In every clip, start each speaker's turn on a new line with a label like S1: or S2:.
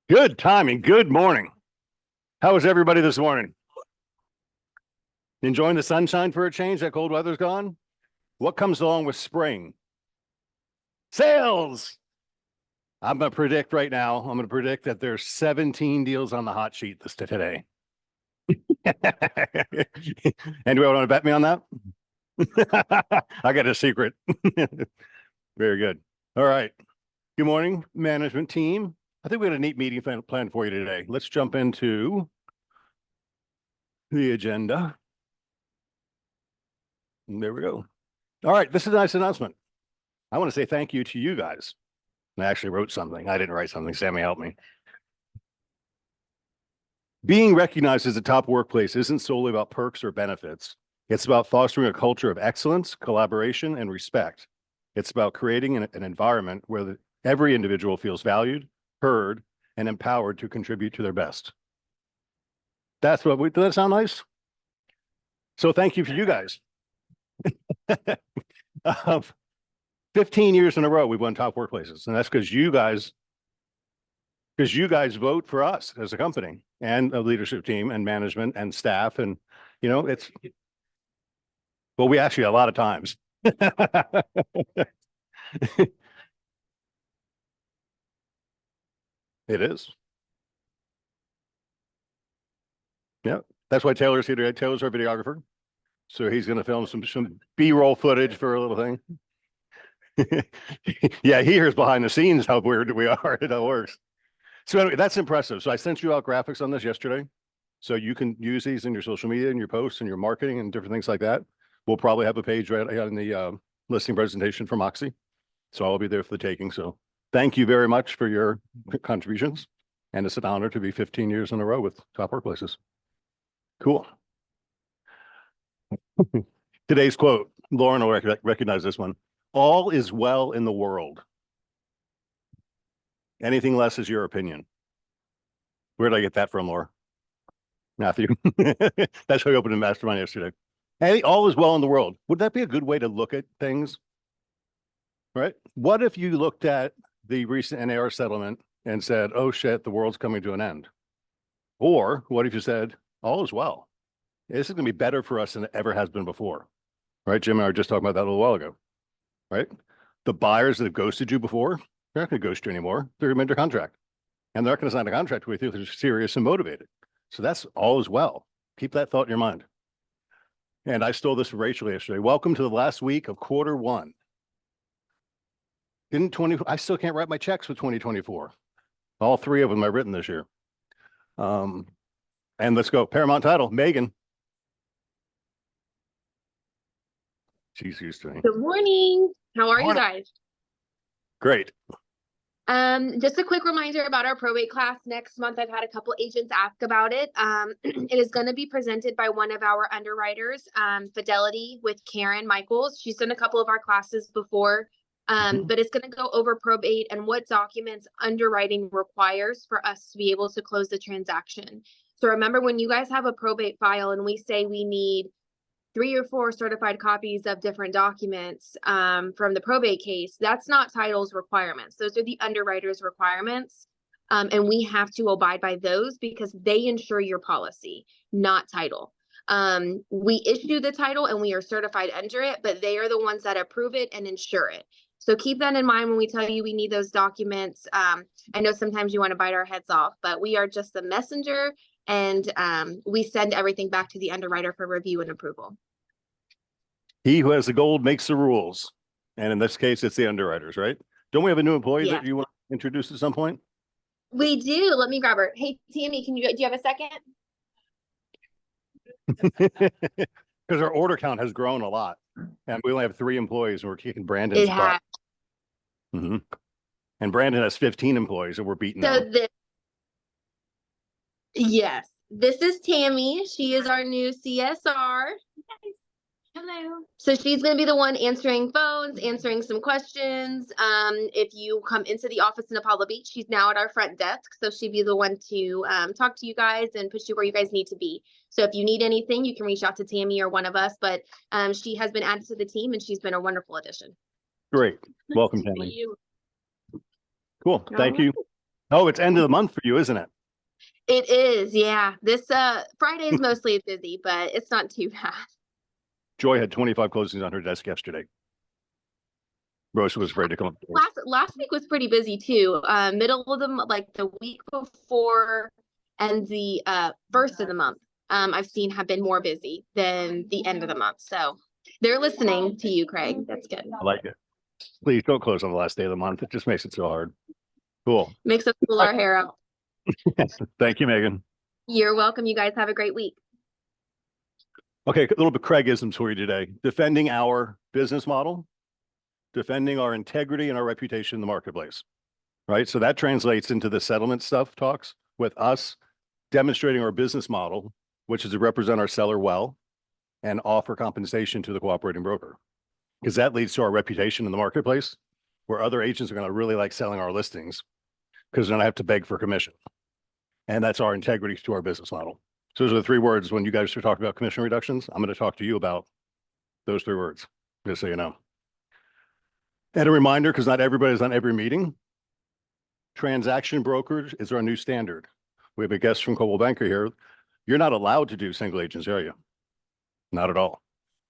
S1: Good timing. Good morning. How is everybody this morning? Enjoying the sunshine for a change? That cold weather's gone? What comes along with spring? Sales. I'm going to predict right now, I'm going to predict that there's 17 deals on the hot sheet today. Anybody want to bet me on that? I got a secret. Very good. All right. Good morning, management team. I think we had a neat meeting plan for you today. Let's jump into the agenda. And there we go. All right. This is a nice announcement. I want to say thank you to you guys. I actually wrote something. I didn't write something. Sammy helped me. Being recognized as a top workplace isn't solely about perks or benefits. It's about fostering a culture of excellence, collaboration, and respect. It's about creating an environment where every individual feels valued, heard, and empowered to contribute to their best. Does that sound nice? So thank you for you guys. 15 years in a row, we've won top workplaces. And that's because you guys vote for us as a company and a leadership team and management and staff. And, well, we ask you a lot of times. It is. Yeah. That's why Taylor's here today. Taylor's our videographer. So he's going to film some B-roll footage for a little thing. Yeah, he hears behind the scenes how weird we are. It all works. So anyway, that's impressive. So I sent you out graphics on this yesterday. So you can use these in your social media and your posts and your marketing and different things like that. We'll probably have a page right in the listing presentation from Moxie. So I'll be there for the taking. So thank you very much for your contributions. And it's an honor to be 15 years in a row with top workplaces. Cool. Today's quote, Lauren will recognize this one. All is well in the world. Anything less is your opinion. Where did I get that from, Laura? Matthew. That's how we opened a mastermind yesterday. All is well in the world. Would that be a good way to look at things? Right? What if you looked at the recent NAR settlement and said, oh shit, the world's coming to an end? Or what if you said, all is well? This is going to be better for us than it ever has been before. Right? Jim and I were just talking about that a little while ago. Right? The buyers that have ghosted you before, they're not going to ghost you anymore. They're going to enter contract. And they're not going to sign a contract with you if they're serious and motivated. So that's all is well. Keep that thought in your mind. And I stole this from Rachel yesterday. Welcome to the last week of quarter one. I still can't write my checks for 2024. All three of them I've written this year. And let's go. Paramount title, Megan. She's used to me.
S2: Good morning. How are you guys?
S1: Great.
S2: Just a quick reminder about our probate class next month. I've had a couple agents ask about it. It is going to be presented by one of our underwriters, Fidelity, with Karen Michaels. She's done a couple of our classes before, but it's going to go over probate and what documents underwriting requires for us to be able to close the transaction. So remember, when you guys have a probate file and we say we need 3 or 4 certified copies of different documents from the probate case, that's not title's requirements. Those are the underwriter's requirements. And we have to abide by those because they insure your policy, not title. We issue the title and we are certified under it, but they are the ones that approve it and insure it. So keep that in mind when we tell you we need those documents. I know sometimes you want to bite our heads off, but we are just the messenger, and we send everything back to the underwriter for review and approval.
S1: He who has the gold makes the rules. And in this case, it's the underwriters, right? Don't we have a new employee that you want to introduce at some point?
S2: We do. Let me grab her. Hey, Tammy, do you have a second?
S1: Because our order count has grown a lot. And we only have 3 employees and we're kicking Brandon's butt. And Brandon has 15 employees and we're beating them.
S2: Yes. This is Tammy. She is our new CSR. Hello. So she's going to be the one answering phones, answering some questions. If you come into the office in Apollo Beach, she's now at our front desk. So she'd be the one to talk to you guys and push you where you guys need to be. So if you need anything, you can reach out to Tammy or one of us. But she has been added to the team and she's been a wonderful addition.
S1: Great. Welcome, Tammy. Cool. Thank you. Oh, it's end of the month for you, isn't it?
S2: It is, yeah. This Friday is mostly busy, but it's not too bad.
S1: Joy had 25 closings on her desk yesterday. Rose was afraid to come up.
S2: Last week was pretty busy too. Middle of the like the week before and the first of the month, I've seen have been more busy than the end of the month. So they're listening to you, Craig. That's good.
S1: I like it. Please don't close on the last day of the month. It just makes it so hard. Cool.
S2: Makes us pull our hair out.
S1: Thank you, Megan.
S2: You're welcome. You guys have a great week.
S1: Okay, a little bit Craigisms for you today. Defending our business model, defending our integrity and our reputation in the marketplace, right? So that translates into the settlement stuff talks with us demonstrating our business model, which is to represent our seller well and offer compensation to the cooperating broker. Because that leads to our reputation in the marketplace, where other agents are going to really like selling our listings because they're going to have to beg for commission. And that's our integrity to our business model. So those are the three words. When you guys are talking about commission reductions, I'm going to talk to you about those three words, just so you know. And a reminder, because not everybody's on every meeting, transaction brokerage is our new standard. We have a guest from Coldwell Banker here. You're not allowed to do single agency, are you? Not at all.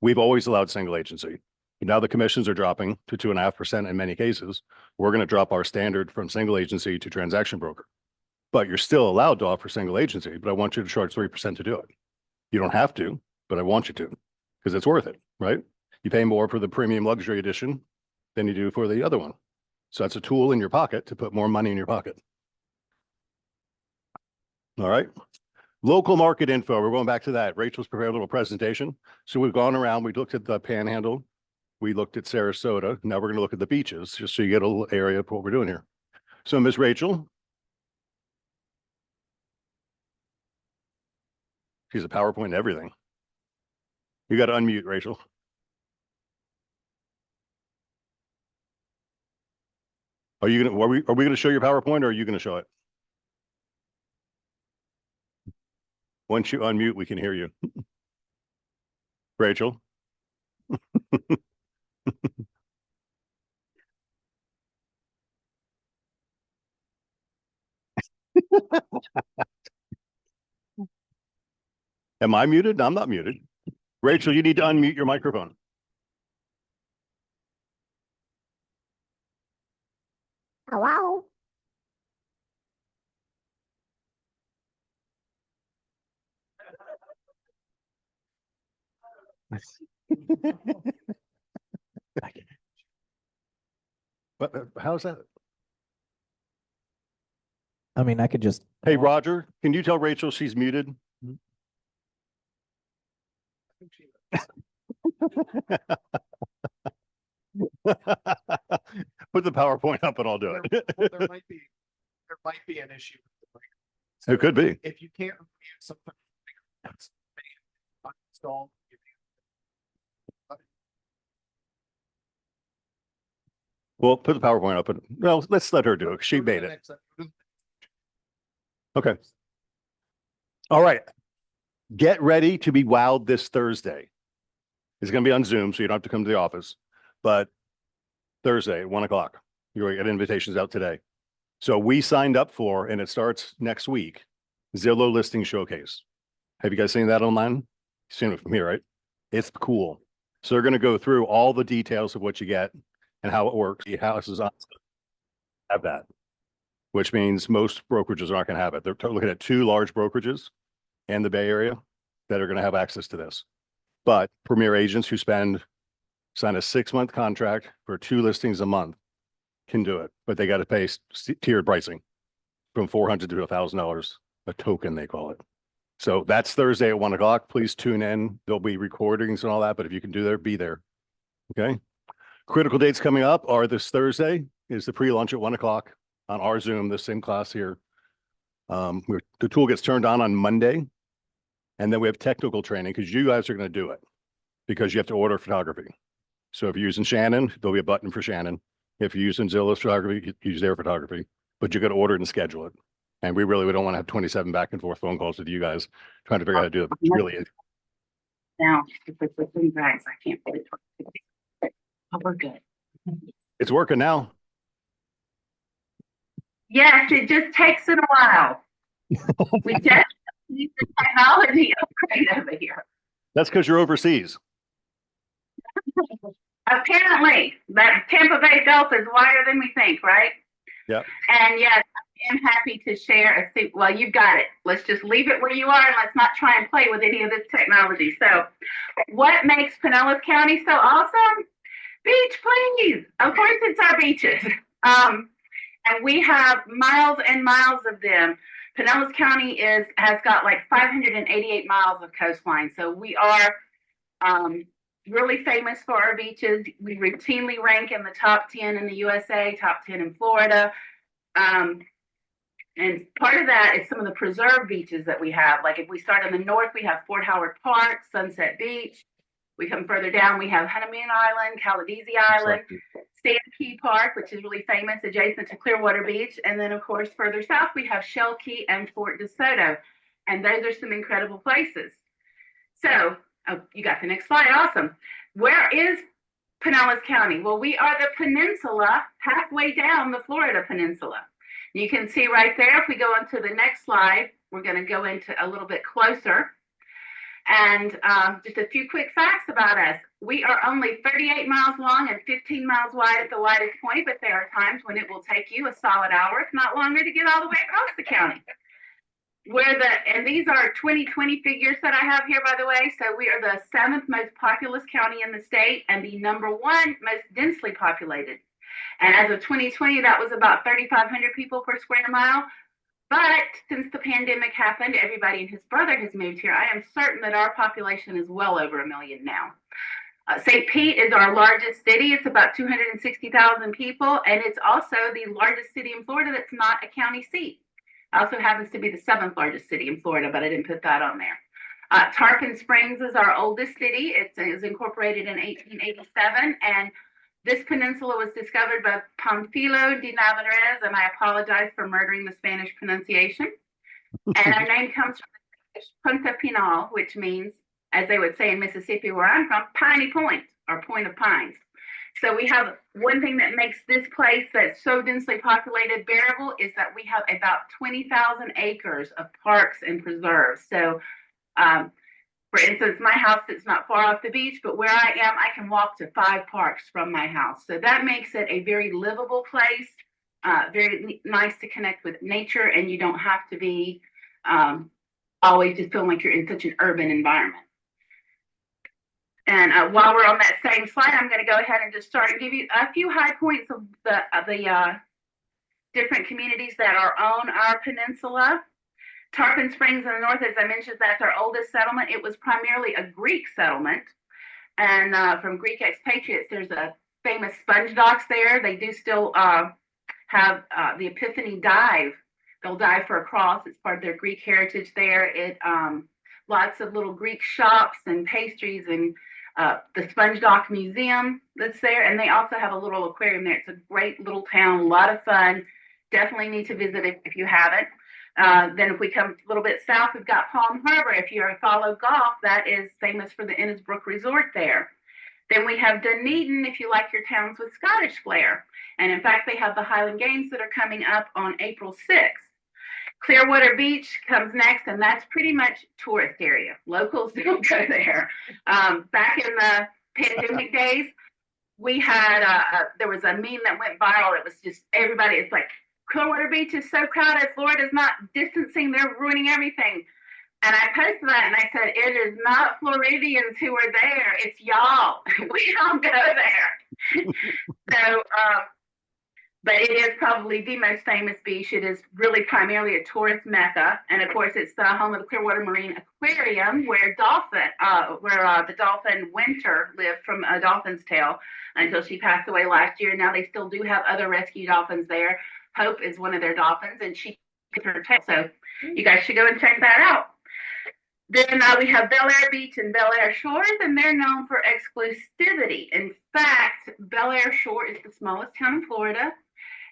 S1: We've always allowed single agency. Now the commissions are dropping to 2.5% in many cases. We're going to drop our standard from single agency to transaction broker. But you're still allowed to offer single agency, but I want you to charge 3% to do it. You don't have to, but I want you to, because it's worth it, right? You pay more for the premium luxury edition than you do for the other one. So that's a tool in your pocket to put more money in your pocket. All right. Local market info. We're going back to that. Rachel's prepared a little presentation. So we've gone around. We looked at the Panhandle. We looked at Sarasota. Now we're going to look at the beaches, just so you get a little area of what we're doing here. So Ms. Rachel. She's a PowerPoint and everything. You got to unmute, Rachel. Are you gonna? Are we going to show your PowerPoint, or are you going to show it? Once you unmute, we can hear you. Rachel. Am I muted? I'm not muted. Rachel, you need to unmute your microphone.
S3: Hello?
S1: But how's that?
S3: I mean, I could just.
S1: Hey, Roger, can you tell Rachel she's muted? Put the PowerPoint up and I'll do it.
S4: There might be an issue with the breaker.
S1: It could be.
S4: If you can't review something that's installed.
S1: Well, put the PowerPoint up and well, let's let her do it. She made it. Okay. All right. Get ready to be wowed this Thursday. It's going to be on Zoom, so you don't have to come to the office. But Thursday at 1 o'clock, you're going to get invitations out today. So we signed up for, and it starts next week, Zillow Listing Showcase. Have you guys seen that online? You've seen it from here, right? It's cool. So they're going to go through all the details of what you get and how it works. The houses have that, which means most brokerages aren't going to have it. They're looking at 2 large brokerages in the Bay Area that are going to have access to this. But premier agents who sign a 6-month contract for 2 listings a month can do it, but they got to pay tiered pricing from $400 to $1,000 a token, they call it. So that's Thursday at 1 o'clock. Please tune in. There'll be recordings and all that, but if you can do there, be there. Okay. Critical dates coming up are this Thursday is the pre-launch at 1 o'clock on our Zoom, the same class here. The tool gets turned on Monday, and then we have technical training because you guys are going to do it because you have to order photography. So if you're using Shannon, there'll be a button for Shannon. If you're using Zillow's photography, use their photography, but you got to order it and schedule it. And we don't want to have 27 back and forth phone calls with you guys trying to figure out how to do it. But it's really easy.
S5: Now, if we're switching bags, I can't really talk. Oh, we're good.
S1: It's working now.
S5: Yes, it just takes it a while. We just need the technology upgrade over here.
S1: That's because you're overseas.
S5: Apparently, that Tampa Bay Gulf is wider than we think, right?
S1: Yep.
S5: And yes, I am happy to share well, you've got it. Let's just leave it where you are and let's not try and play with any of this technology. So what makes Pinellas County so awesome? Beach, please. Of course, it's our beaches. And we have miles and miles of them. Pinellas County has got like 588 miles of coastline. So we are really famous for our beaches. We routinely rank in the top 10 in the USA, top 10 in Florida. And part of that is some of the preserved beaches that we have. Like if we start in the north, we have Fort Howard Park, Sunset Beach. We come further down, we have Honeymoon Island, Caladesi Island, Sand Key Park, which is really famous, adjacent to Clearwater Beach. And then, of course, further south, we have Shell Key and Fort DeSoto. And those are some incredible places. So, oh, you got the next slide. Awesome. Where is Pinellas County? Well, we are the peninsula halfway down the Florida Peninsula. You can see right there, if we go on to the next slide, we're going to go into a little bit closer. And just a few quick facts about us. We are only 38 miles long and 15 miles wide at the widest point, but there are times when it will take you a solid hour, if not longer, to get all the way across the county. And these are 2020 figures that I have here, by the way. So we are the 7th most populous county in the state and the #1 most densely populated. And as of 2020, that was about 3,500 people per square mile. But since the pandemic happened, everybody and his brother has moved here. I am certain that our population is well over 1 million now. St. Pete is our largest city. It's about 260,000 people. And it's also the largest city in Florida that's not a county seat. Also happens to be the 7th largest city in Florida, but I didn't put that on there. Tarpon Springs is our oldest city. It was incorporated in 1887. And this peninsula was discovered by Pamphilo de Narvaez, and I apologize for murdering the Spanish pronunciation. And our name comes from the Punta Pinal, which means, as they would say in Mississippi, where I'm from, Piney Point, or Point of Pines. So we have one thing that makes this place that's so densely populated bearable is that we have about 20,000 acres of parks and preserves. So for instance, my house is not far off the beach, but where I am, I can walk to 5 parks from my house. So that makes it a very livable place, very nice to connect with nature, and you don't have to be always just feeling like you're in such an urban environment. And while we're on that same slide, I'm going to go ahead and just start and give you a few high points of the different communities that are on our peninsula. Tarpon Springs in the north, as I mentioned, that's our oldest settlement. It was primarily a Greek settlement. And from Greek expatriates, there's a famous sponge docks there. They do still have the Epiphany dive. They'll dive for a cross. It's part of their Greek heritage there. It lots of little Greek shops and pastries and the Sponge Dock Museum that's there. And they also have a little aquarium there. It's a great little town, a lot of fun. Definitely need to visit it if you haven't. Then if we come a little bit south, we've got Palm Harbor. If you follow golf, that is famous for the Innisbrook Resort there. Then we have Dunedin, if you like your towns with Scottish flair. And in fact, they have the Highland Games that are coming up on April 6th. Clearwater Beach comes next, and that's pretty much tourist area. Locals don't go there. Back in the pandemic days, we had, there was a meme that went viral. It was just everybody, it's like, Clearwater Beach is so crowded. Florida's not distancing. They're ruining everything. And I posted that and I said, it is not Floridians who are there. It's y'all. We don't go there. So, but it is probably the most famous beach. It is really primarily a tourist mecca. And of course, it's the home of the Clearwater Marine Aquarium where the dolphin Winter lived from A Dolphin's Tale until she passed away last year. Now they still do have other rescue dolphins there. Hope is one of their dolphins, and she gets her tail. So you guys should go and check that out. Then we have Bel Air Beach and Bel Air Shores, and they're known for exclusivity. In fact, Bel Air Shore is the smallest town in Florida,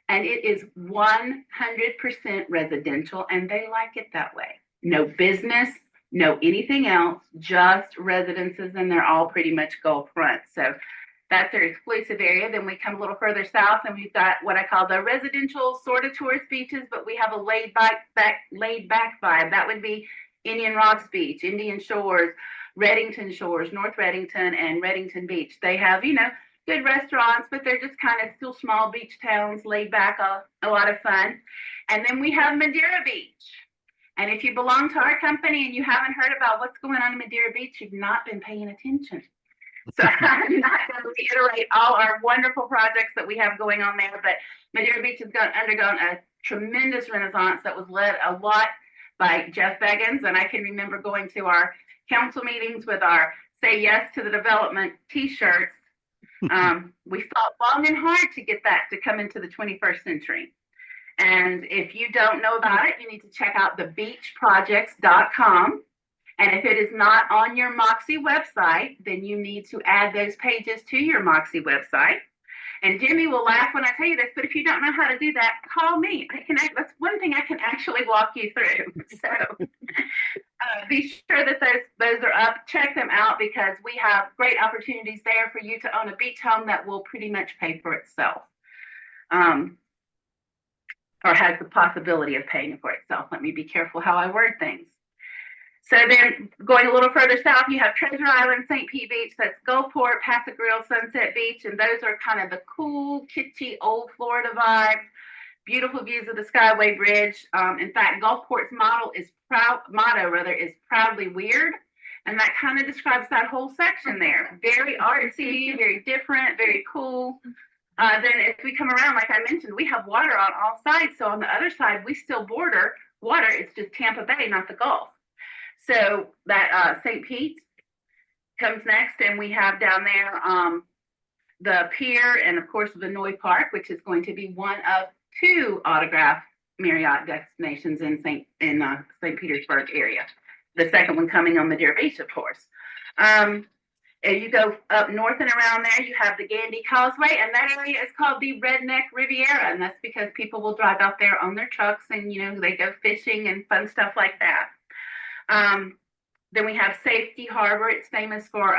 S5: and it is 100% residential, and they like it that way. No business, no anything else, just residences, and they're all pretty much Gulf front. So That's their exclusive area. Then we come a little further south and we've got what I call the residential sort of tourist beaches, but we have a laid back vibe. That would be Indian Rocks Beach, Indian Shores, Reddington Shores, North Reddington, and Reddington Beach. They have, you know, good restaurants, but they're just kind of still small beach towns, laid back, a lot of fun. And then we have Madeira Beach. And if you belong to our company and you haven't heard about what's going on in Madeira Beach, you've not been paying attention. So I'm not going to reiterate all our wonderful projects that we have going on there, but Madeira Beach has undergone a tremendous renaissance that was led a lot by Jeff Beggins. And I can remember going to our council meetings with our Say Yes to the Development t-shirts. We fought long and hard to get that to come into the 21st century. And if you don't know about it, you need to check out thebeachprojects.com. And if it is not on your Moxie website, then you need to add those pages to your Moxie website. And Jimmy will laugh when I tell you this, but if you don't know how to do that, call me. That's one thing I can actually walk you through. So be sure that those are up. Check them out because we have great opportunities there for you to own a beach home that will pretty much pay for itself. Or has the possibility of paying for itself. Let me be careful how I word things. So then going a little further south, you have Treasure Island, St. Pete Beach, that's Gulfport, Pasadena, Sunset Beach, and those are kind of the cool, kitschy, old Florida vibe. Beautiful views of the Skyway Bridge. In fact, Gulfport's motto is proudly weird, and that kind of describes that whole section there. Very artsy, very different, very cool. Then if we come around, like I mentioned, we have water on all sides. So on the other side, we still border water. It's just Tampa Bay, not the Gulf. So that St. Pete comes next, and we have down there the pier and, of course, Vinoy Park, which is going to be one of 2 autograph Marriott destinations in St. Petersburg area. The second one coming on Madeira Beach, of course. And you go up north and around there, you have the Gandy Causeway, and that area is called the Redneck Riviera, and that's because people will drive out there on their trucks and, you know, they go fishing and fun stuff like that. Then we have Safety Harbor. It's famous for,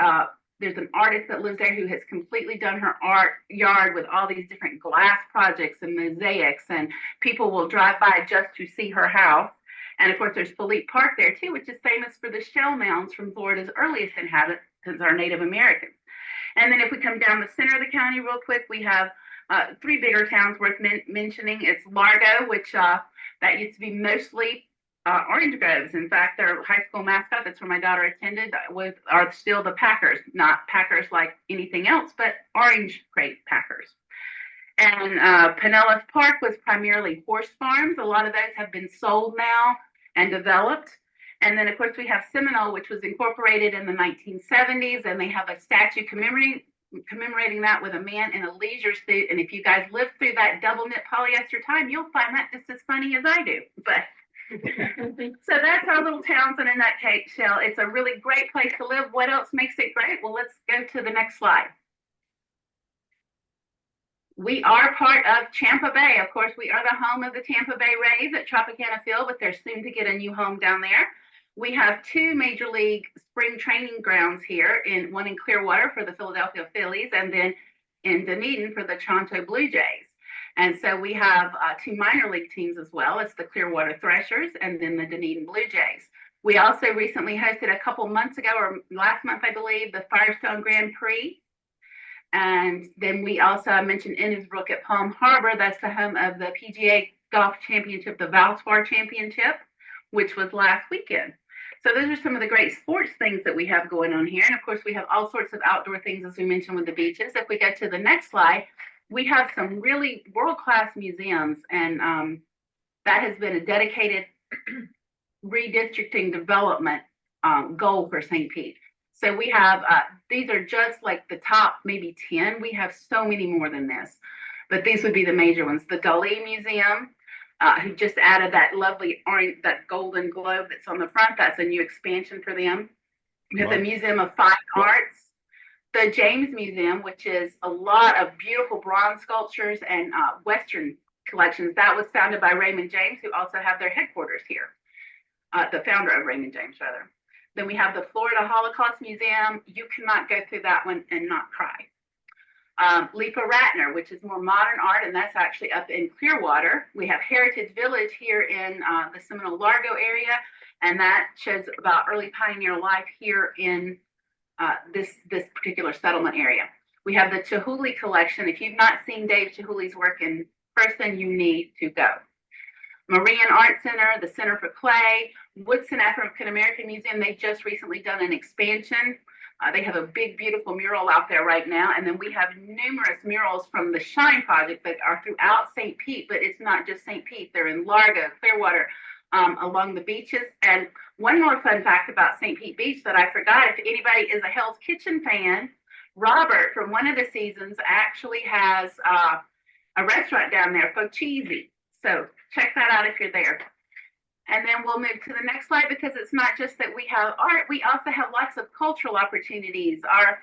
S5: there's an artist that lives there who has completely done her art yard with all these different glass projects and mosaics, and people will drive by just to see her house. And of course, there's Philippe Park there too, which is famous for the shell mounds from Florida's earliest inhabitants, are Native Americans. And then if we come down the center of the county real quick, we have 3 bigger towns worth mentioning. It's Largo, which that used to be mostly orange groves. In fact, their high school mascot, that's where my daughter attended, are still the Packers, not Packers like anything else, but orange crate Packers. And Pinellas Park was primarily horse farms. A lot of those have been sold now and developed. And then, of course, we have Seminole, which was incorporated in the 1970s, and they have a statue commemorating that with a man in a leisure suit. And if you guys lived through that double knit polyester time, you'll find that just as funny as I do. But so that's our little towns in a nutshell. It's a really great place to live. What else makes it great? Well, let's go to the next slide. We are part of Tampa Bay. Of course, we are the home of the Tampa Bay Rays at Tropicana Field, but they're soon to get a new home down there. We have 2 major league spring training grounds here, one in Clearwater for the Philadelphia Phillies, and then in Dunedin for the Toronto Blue Jays. And so we have 2 minor league teams as well. It's the Clearwater Threshers and then the Dunedin Blue Jays. We also recently hosted a couple months ago, or last month, I believe, the Firestone Grand Prix. And then we also, I mentioned Innisbrook at Palm Harbor. That's the home of the PGA Golf Championship, the Valspar Championship, which was last weekend. So those are some of the great sports things that we have going on here. And of course, we have all sorts of outdoor things, as we mentioned, with the beaches. If we go to the next slide, we have some really world-class museums, and that has been a dedicated redistricting development goal for St. Pete. So we have, these are just like the top maybe 10. We have so many more than this, but these would be the major ones. The Dali Museum, who just added that lovely orange, that golden globe that's on the front. That's a new expansion for them. We have the Museum of Fine Arts, the James Museum, which is a lot of beautiful bronze sculptures and Western collections. That was founded by Raymond James, who also have their headquarters here. The founder of Raymond James, rather. Then we have the Florida Holocaust Museum. You cannot go through that one and not cry. Lipa Ratner, which is more modern art, and that's actually up in Clearwater. We have Heritage Village here in the Seminole Largo area, and that shows about early pioneer life here in this particular settlement area. We have the Chihuly collection. If you've not seen Dave Chihuly's work in person, you need to go. Marian Art Center, the Center for Clay, Woodson African American Museum, they've just recently done an expansion. They have a big, beautiful mural out there right now. And then we have numerous murals from the Shine Project that are throughout St. Pete, but it's not just St. Pete. They're in Largo, Clearwater, along the beaches. And one more fun fact about St. Pete Beach that I forgot, if anybody is a Hell's Kitchen fan, Robert from one of the seasons actually has a restaurant down there, Focheesy. So check that out if you're there. And then we'll move to the next slide, because it's not just that we have art, we also have lots of cultural opportunities. Our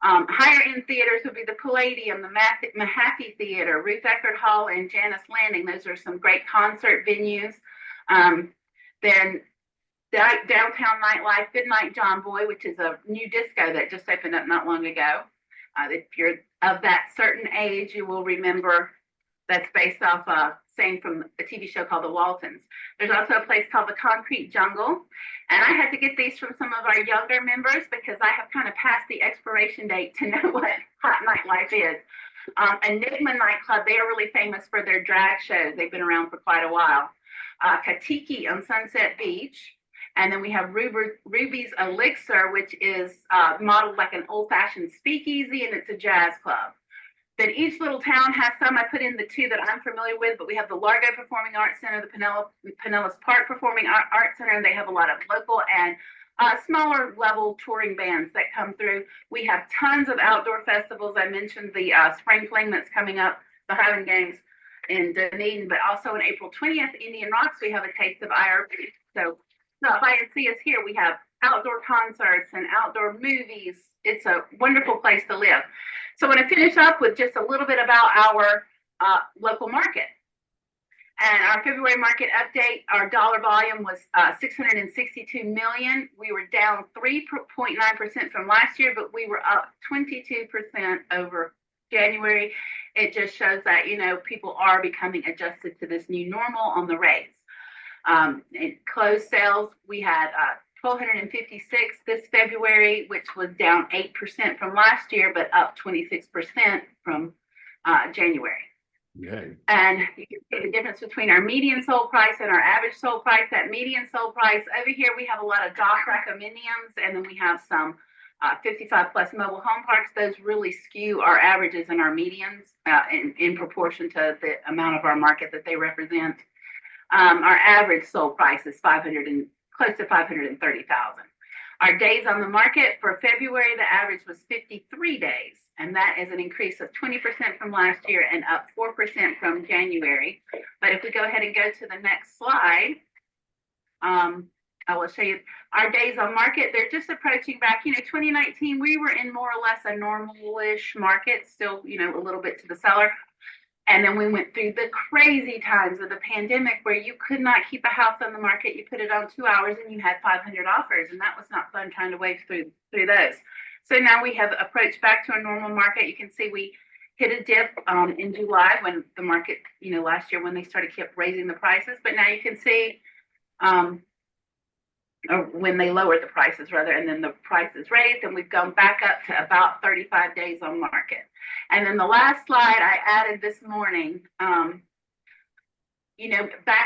S5: higher end theaters would be the Palladium, the Mahaffey Theater, Ruth Eckerd Hall, and Janice Landing. Those are some great concert venues. Then Downtown Nightlife, Goodnight John Boy, which is a new disco that just opened up not long ago. If you're of that certain age, you will remember that's based off saying from a TV show called The Waltons. There's also a place called the Concrete Jungle. And I had to get these from some of our younger members because I have kind of passed the expiration date to know what hot nightlife is. Enigma Nightclub, they are really famous for their drag shows. They've been around for quite a while. Katiki on Sunset Beach. And then we have Ruby's Elixir, which is modeled like an old-fashioned speakeasy, and it's a jazz club. Then each little town has some. I put in the two that I'm familiar with, but we have the Largo Performing Arts Center, the Pinellas Park Performing Arts Center, and they have a lot of local and smaller level touring bands that come through. We have tons of outdoor festivals. I mentioned the Spring Fling that's coming up, the Highland Games in Dunedin, but also on April 20th, Indian Rocks, we have a taste of IRP. So stop by and see us here. We have outdoor concerts and outdoor movies. It's a wonderful place to live. So I want to finish up with just a little bit about our local market. And our February market update, our dollar volume was 662 million. We were down 3.9% from last year, but we were up 22% over January. It just shows that, you know, people are becoming adjusted to this new normal on the rates. In closed sales, we had 1,256 this February, which was down 8% from last year, but up 26% from January.
S1: Yay.
S5: And you can see the difference between our median sold price and our average sold price. That median sold price over here, we have a lot of dock condominiums, and then we have some 55 plus mobile home parks. Those really skew our averages and our medians in proportion to the amount of our market that they represent. Our average sold price is close to 530,000. Our days on the market for February, the average was 53 days, and that is an increase of 20% from last year and up 4% from January. But if we go ahead and go to the next slide, I will show you our days on market. They're just approaching back. 2019, we were in more or less a normal-ish market, still, a little bit to the seller. And then we went through the crazy times of the pandemic where you could not keep a house on the market. You put it on 2 hours and you had 500 offers, and that was not fun trying to wade through those. So now we have approached back to a normal market. You can see we hit a dip in July when the market, last year when they kept raising the prices. But now you can see when they lowered the prices rather, and then the prices raised, and we've gone back up to about 35 days on market. And then the last slide I added this morning, back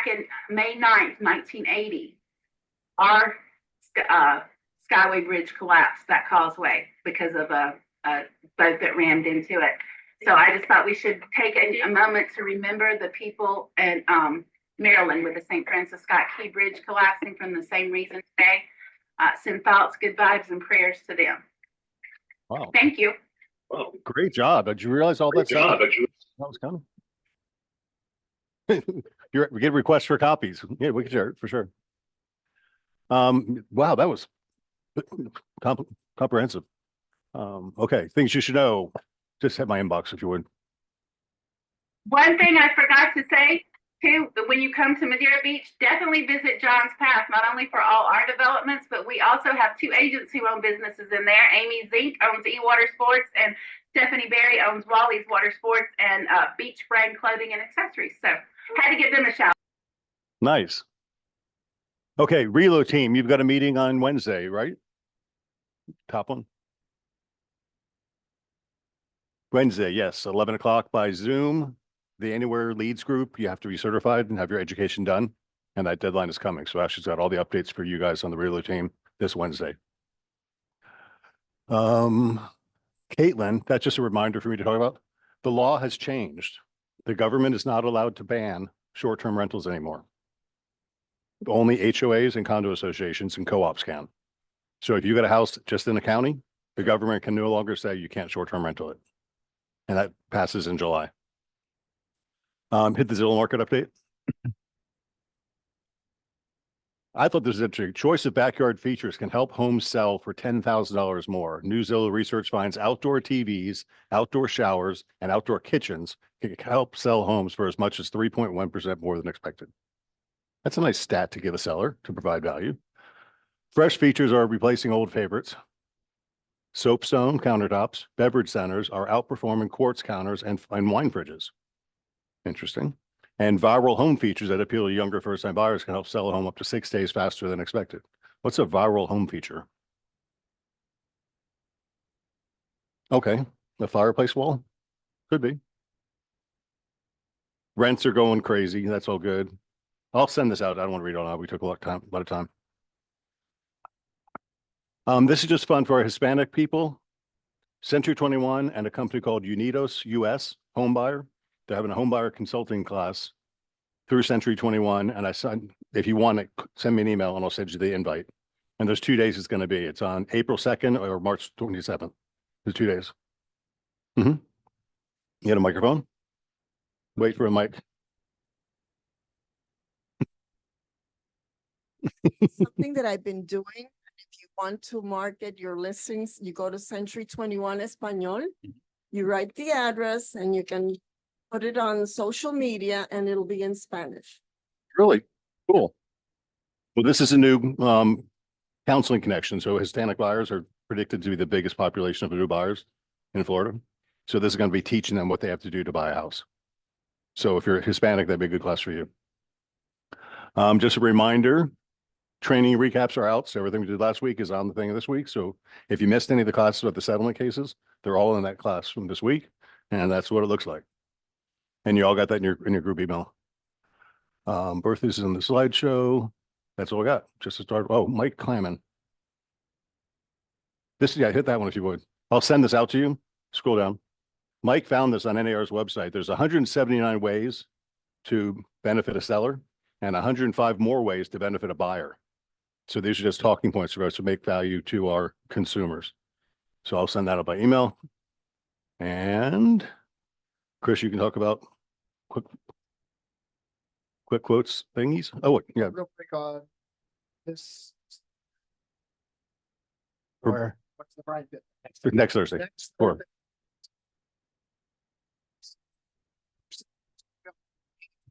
S5: in May 9th, 1980, our Skyway Bridge collapsed, that causeway, because of a boat that rammed into it. So I just thought we should take a moment to remember the people in Maryland with the St. Francis Scott Key Bridge collapsing from the same reason today. Send thoughts, good vibes, and prayers to them.
S1: Wow.
S5: Thank you.
S1: Wow. Great job. Did you realize all that stuff? That was coming. We get requests for copies. Yeah, we can share it for sure. Wow, that was comprehensive. Okay, things you should know. Just hit my inbox if you would.
S5: One thing I forgot to say too, when you come to Madeira Beach, definitely visit John's Path, not only for all our developments, but we also have 2 agents who own businesses in there. Amy Zink owns E-Water Sports, and Stephanie Berry owns Wally's Water Sports and Beach Brand Clothing and Accessories. So had to give them a shout.
S1: Nice. Okay, Relo team, you've got a meeting on Wednesday, right? Top one. Wednesday, yes, 11 o'clock by Zoom. The Anywhere Leads group, you have to be certified and have your education done. And that deadline is coming. So Ashley's got all the updates for you guys on the Relo team this Wednesday. Caitlin, that's just a reminder for me to talk about. The law has changed. The government is not allowed to ban short-term rentals anymore. Only HOAs and condo associations and co-ops can. So if you got a house just in the county, the government can no longer say you can't short-term rental it. And that passes in July. Hit the Zillow market update. I thought this was interesting. Choice of backyard features can help homes sell for $10,000 more. New Zillow research finds outdoor TVs, outdoor showers, and outdoor kitchens can help sell homes for as much as 3.1% more than expected. That's a nice stat to give a seller to provide value. Fresh features are replacing old favorites. Soapstone countertops, beverage centers are outperforming quartz counters and wine fridges. Interesting. And viral home features that appeal to younger first-time buyers can help sell a home up to 6 days faster than expected. What's a viral home feature? Okay, the fireplace wall? Could be. Rents are going crazy. That's all good. I'll send this out. I don't want to read it all out. We took a lot of time. This is just fun for our Hispanic people. Century 21 and a company called Unidos US Home Buyer. They're having a home buyer consulting class through Century 21. And I said, if you want it, send me an email and I'll send you the invite. And there's 2 days it's going to be. It's on April 2nd or March 27th. There's 2 days. You get a microphone? Wait for a mic.
S6: Something that I've been doing, if you want to market your listings, you go to Century 21 Espanol, you write the address and you can put it on social media and it'll be in Spanish.
S1: Really cool. Well, this is a new counseling connection. So Hispanic buyers are predicted to be the biggest population of new buyers in Florida. So this is going to be teaching them what they have to do to buy a house. So if you're Hispanic, that'd be a good class for you. Just a reminder, training recaps are out. So everything we did last week is on the thing this week. So if you missed any of the classes about the settlement cases, they're all in that class from this week. And that's what it looks like. And you all got that in your group email. Bertha's in the slideshow. That's all I got. Just to start. Oh, Mike Kleiman. Yeah, hit that one if you would. I'll send this out to you. Scroll down. Mike found this on NAR's website. There's 179 ways to benefit a seller and 105 more ways to benefit a buyer. So these are just talking points for us to make value to our consumers. So I'll send that out by email. And Chris, you can talk about quick quotes thingies. Oh, yeah.
S4: Real quick on this.
S1: For-
S4: Or what's the Brian bit?
S1: Next Thursday.
S4: Next
S1: Or-
S4: Thursday.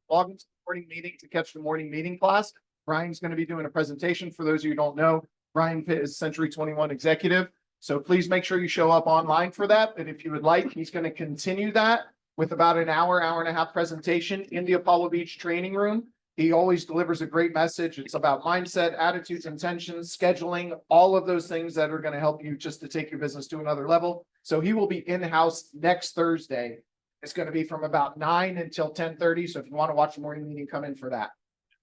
S4: Log into the morning meeting to catch the morning meeting class. Brian's going to be doing a presentation. For those of you who don't know, Brian Pitt is Century 21 executive. So please make sure you show up online for that. But if you would like, he's going to continue that with about an hour and a half presentation in the Apollo Beach training room. He always delivers a great message. It's about mindset, attitudes, intentions, scheduling, all of those things that are going to help you just to take your business to another level. So he will be in-house next Thursday. It's going to be from about 9 until 10:30. So if you want to watch the morning meeting, come in for that.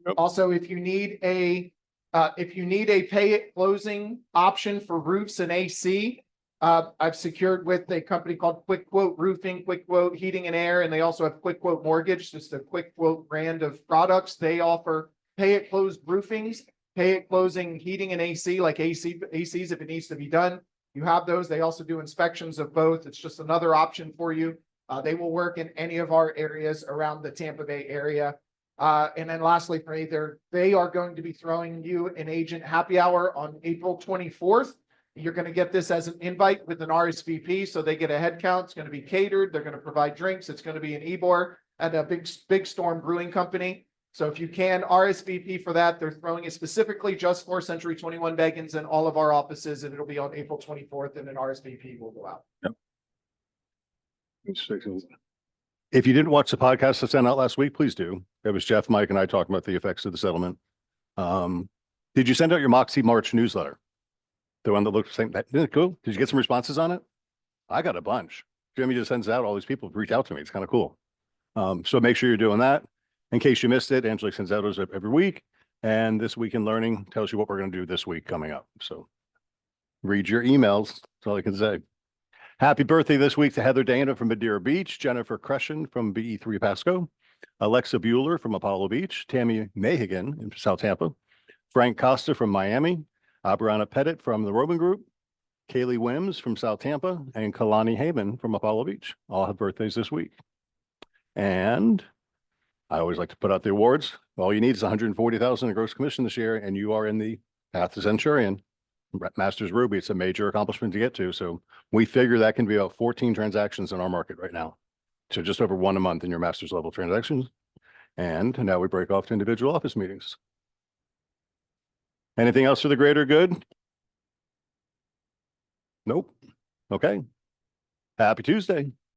S1: Yep.
S4: Also, if you need a pay at closing option for roofs and AC, I've secured with a company called Quick Quote Roofing, Quick Quote Heating and Air, and they also have Quick Quote Mortgage, just a Quick Quote brand of products. They offer pay at close roofings, pay at closing heating and AC, like ACs if it needs to be done. You have those. They also do inspections of both. It's just another option for you. They will work in any of our areas around the Tampa Bay area. And then lastly, for me, they are going to be throwing you an agent happy hour on April 24th. You're going to get this as an invite with an RSVP. So they get a head count. It's going to be catered. They're going to provide drinks. It's going to be an Ebor at a big storm brewing company. So if you can RSVP for that, they're throwing it specifically just for Century 21 Beggins and all of our offices. And it'll be on April 24th and an RSVP will go out.
S1: Yep. If you didn't watch the podcast that sent out last week, please do. It was Jeff, Mike, and I talking about the effects of the settlement. Did you send out your Moxie March newsletter? The one that looked the same. Didn't it go? Did you get some responses on it? I got a bunch. Jimmy just sends out all these people reach out to me. It's kind of cool. So make sure you're doing that. In case you missed it, Angela sends out those every week. And This Week in Learning tells you what we're going to do this week coming up. So read your emails. That's all I can say. Happy birthday this week to Heather Dana from Madeira Beach, Jennifer Crescent from BE3 Pasco, Alexa Bueller from Apollo Beach, Tammy Mahigan in South Tampa, Frank Costa from Miami, Abriana Pettit from the Roman Group, Kaylee Wims from South Tampa, and Kalani Heyman from Apollo Beach. All have birthdays this week. And I always like to put out the awards. All you need is 140,000 in gross commission this year, and you are in the path to Centurion. Masters Ruby, it's a major accomplishment to get to. So we figure that can be about 14 transactions in our market right now. So just over one a month in your master's level transactions. And now we break off to individual office meetings. Anything else for the greater good? Nope. Okay. Happy Tuesday.